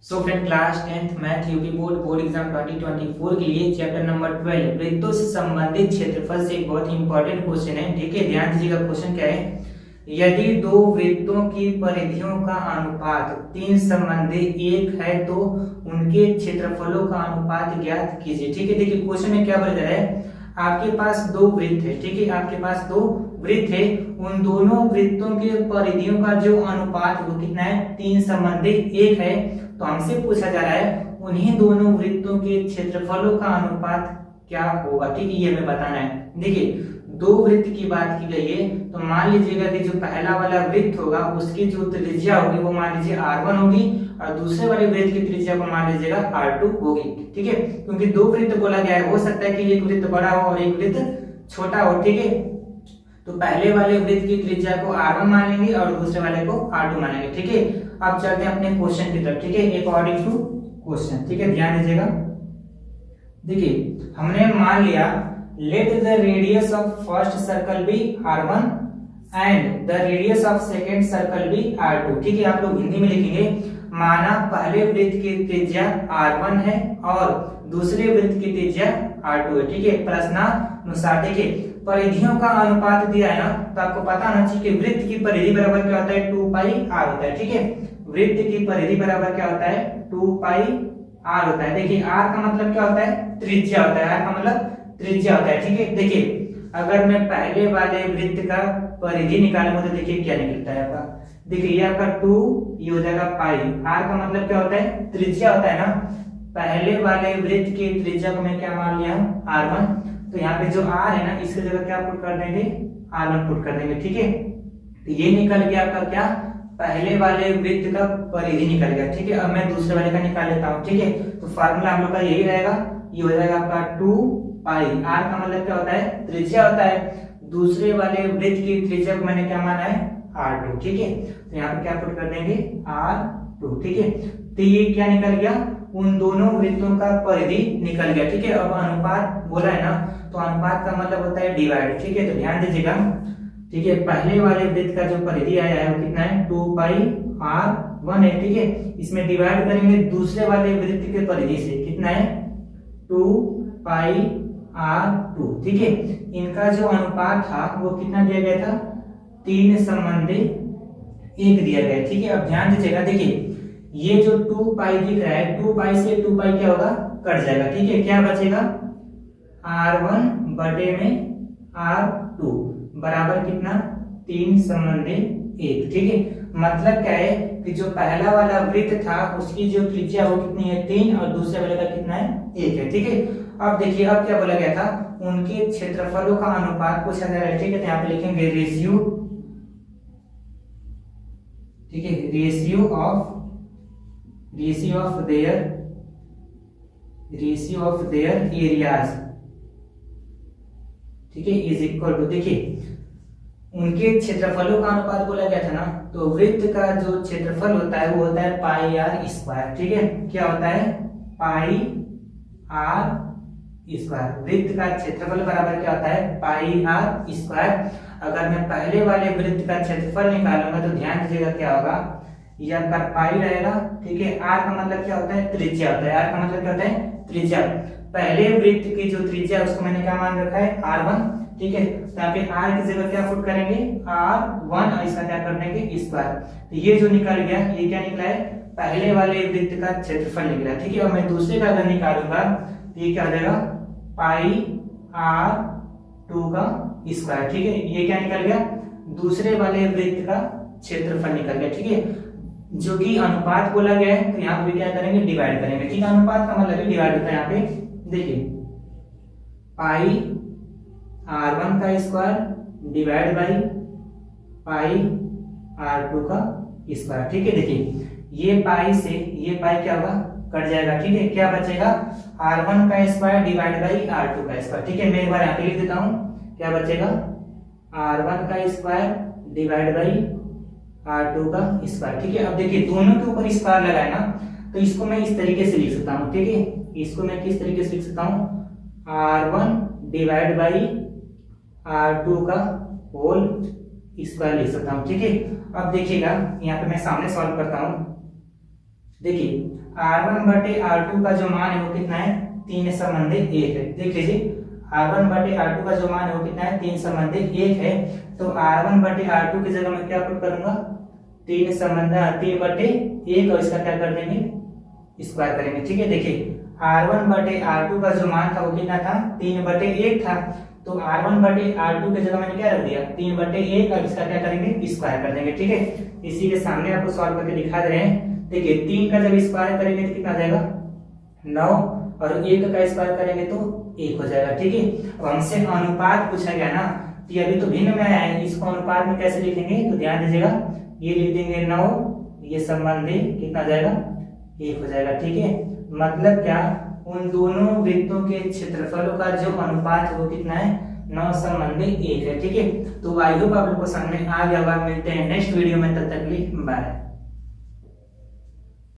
So friend class 10th math UP board exam 2024 के लिए chapter number 12 वृत्तों से संबंधित क्षेत्रफल से एक बहुत ही इंपॉर्टेंट क्वेश्चन है। ठीक है, ध्यान दीजिएगा। क्वेश्चन क्या है, यदि दो वृत्तों की परिधियों का अनुपात 3 संबंधी 1 है तो उनके क्षेत्रफलों का अनुपात ज्ञात कीजिए। ठीक है, देखिए क्वेश्चन में क्या बोला जा रहा है, आपके पास दो वृत्त है। ठीक है, आपके पास दो वृत्त है, उन दोनों वृत्तों के परिधियों का जो अनुपात वो कितना है, 3 संबंधी 1 है। तो हमसे पूछा जा रहा है उन्हीं दोनों वृत्तों के क्षेत्रफलों का अनुपात क्या होगा। ठीक है, ये हमें बताना है। देखिए दो वृत्त की बात की गई है, तो मान लीजिएगा कि जो पहला वाला वृत्त होगा उसकी जो त्रिज्या होगी वो मान लीजिए r1 होगी और दूसरे वाले वृत्त की त्रिज्या को मान लीजिएगा r2 होगी। ठीक है, क्योंकि दो वृत्त बोला गया है, हो सकता है कि एक वृत्त बड़ा हो और एक वृत्त छोटा हो। ठीक है, तो पहले वाले वृत्त की त्रिज्या को r1 मानेंगे और दूसरे वाले को r2 मानेंगे। ठीक है, अब चलते हैं अपने क्वेश्चन की तरफ। ठीक है, अकॉर्डिंग टू क्वेश्चन। ठीक है, ध्यान दीजिएगा। देखिए हमने मान लिया let the radius of first circle be r1 and the radius of second circle be r2। ठीक है, आप लोग हिंदी में लिखेंगे, माना पहले वृत्त की त्रिज्या r1 है और दूसरे वृत्त की त्रिज्या r2 है। ठीक है, प्रश्नानुसार देखिए परिधियों का अनुपात दिया है ना, तो आपको पता होना चाहिए कि वृत्त की परिधि बराबर क्या होता है, 2 पाई r होता है। ठीक है, वृत्त की परिधि बराबर क्या होता है, 2 पाई r होता है। देखिए r का मतलब क्या होता है, त्रिज्या होता है। r का मतलब त्रिज्या होता है। ठीक है, देखिए अगर मैं पहले वाले वृत्त का परिधि निकालूंगा तो देखिए क्या निकलता है आपका। देखिए ये आपका 2, ये हो जाएगा पाई। r का मतलब क्या होता है, त्रिज्या होता है ना। पहले वाले वृत्त की त्रिज्या को मैं क्या मान लिया हूं, r1। तो यहाँ पे जो r है ना, इसकी जगह क्या पुट कर देंगे, r1 पुट कर देंगे। ठीक है, तो ये निकल गया आपका क्या, पहले वाले वृत्त का परिधि निकल गया। ठीक है, अब मैं दूसरे वाले का निकाल लेता हूँ। ठीक है, तो फार्मूला हम लोग का यही रहेगा, ये हो जाएगा आपका 2 पाई। r का मतलब क्या होता है, त्रिज्या होता है। दूसरे वाले वृत्त की त्रिज्या को मैंने क्या माना है, r2। ठीक है, तो यहाँ पे क्या पुट कर देंगे, r2। ठीक है, तो ये क्या निकल गया, उन दोनों वृत्तों का परिधि निकल गया। ठीक है, अब अनुपात बोला है ना, तो अनुपात का मतलब होता है डिवाइड। ठीक है, तो ध्यान दीजिएगा। ठीक है, पहले वाले वृत्त का जो परिधि आया है वो कितना है, 2 पाई r1 है। ठीक है, इसमें डिवाइड करेंगे दूसरे वाले वृत्त के परिधि से, कितना है, 2 पाई r2। ठीक है, इनका जो अनुपात था वो कितना दिया गया था, 3 संबंधी 1 दिया गया। ठीक है, अब ध्यान दीजिएगा। देखिए ये जो 2 पाई दिख रहा है, 2 पाई से 2 पाई क्या होगा, कट जाएगा। ठीक है, क्या बचेगा, r1 बटे में r2 बराबर कितना, 3 संबंधी 1। ठीक है, मतलब क्या है कि जो पहला वाला वृत्त था उसकी जो त्रिज्या वो कितनी है, 3, और दूसरे वाले का कितना है, 1 है। ठीक है, अब देखिए अब क्या बोला गया था, उनके क्षेत्रफलों का अनुपात पूछा जा रहा है। ठीक है, तो यहाँ पे लिखेंगे रेशियो। ठीक है, रेशियो ऑफ देयर एरियाज। ठीक है, इज इक्वल टू, देखिए उनके क्षेत्रफलों का अनुपात बोला गया था ना, तो वृत्त का जो क्षेत्रफल होता है वो होता है पाई r स्क्वायर। ठीक है, क्या होता है, पाई r स्क्वायर। वृत्त का क्षेत्रफल बराबर क्या होता है, पाई r स्क्वायर। अगर मैं पहले वाले वृत्त का क्षेत्रफल निकालूंगा तो ध्यान दीजिएगा क्या होगा, ये आपका पाई रहेगा। ठीक है, r का मतलब क्या होता है, त्रिज्या होता है। r का मतलब क्या होता है, त्रिज्या। पहले वृत्त की जो त्रिज्या उसको मैंने क्या मान रखा है, r1। ठीक है, तो यहाँ पे r की जगह क्या पुट करेंगे, r1, और इसका क्या कर देंगे, स्क्वायर। तो ये जो निकल गया, ये क्या निकला है, पहले वाले वृत्त का क्षेत्रफल निकला। ठीक है, और मैं दूसरे का अगर निकालूंगा तो ये क्या हो जाएगा, पाई r2 का स्क्वायर। ठीक है, ये क्या निकल गया, दूसरे वाले वृत्त का क्षेत्रफल निकल गया। ठीक है, जो कि अनुपात बोला गया है, तो यहाँ पे क्या करेंगे, डिवाइड करेंगे। ठीक है, अनुपात का मतलब डिवाइड होता है। यहाँ पे देखिए पाई r1 का square divide by pi r2 का स्क्वायर। ठीक है, देखिए ये पाई से ये पाई क्या होगा, कट जाएगा। ठीक है, क्या बचेगा, r1 का स्क्वायर डिवाइड बाई r2 का स्क्वायर। ठीक है, मैं एक बार यहाँ पे लिख देता हूँ, क्या बचेगा, r1 का स्क्वायर डिवाइड बाई r2 का स्क्वायर। ठीक है, अब देखिए दोनों के ऊपर स्क्वायर लगाए ना, तो इसको मैं इस तरीके से लिख सकता हूँ। ठीक है, इसको मैं किस तरीके से लिख सकता हूँ, r1 डिवाइड बाई r2 का होल स्क्वायर लिख सकता हूँ। ठीक है, अब देखिएगा यहाँ पे मैं सामने सॉल्व करता हूँ। देखिए R1 बटे R2 का जो मान है वो कितना है, 3 संबंधी 1 है। देख लीजिए R1 बटे R2 का जो मान है वो कितना है, 3 संबंधी 1 है। तो R1 बटे R2 की जगह मैं क्या पुट करूंगा, 3 बटे 1 और इसका क्या कर देंगे, स्क्वायर करेंगे। ठीक है, देखिए R1 बटे R2 का जो मान था वो कितना था, 3 बटे 1 था। तो R1 बटे R2 की जगह मैंने क्या रख दिया, 3 बटे 1 और इसका क्या करेंगे, स्क्वायर कर देंगे। ठीक है, इसी के सामने आपको सॉल्व करके दिखा दे रहे हैं। देखिए 3 का जब स्क्वायर करेंगे तो कितना आ जाएगा, 9, और 1 का स्क्वायर करेंगे तो 1 हो जाएगा। ठीक है, अब हमसे अनुपात पूछा गया ना, तो ये अभी तो भिन्न में आया है, इसको अनुपात में कैसे लिखेंगे, तो ध्यान दीजिएगा, ये लिख देंगे 9, ये संबंधी कितना आ जाएगा, 1 हो जाएगा। ठीक है, मतलब क्या, उन दोनों वृत्तों के क्षेत्रफलों का जो अनुपात है वो कितना है, 9 संबंधी 1 है। ठीक है, तो आई होप आप लोग को समझ में आ गया होगा। मिलते हैं नेक्स्ट वीडियो में, तब तक के लिए बाय।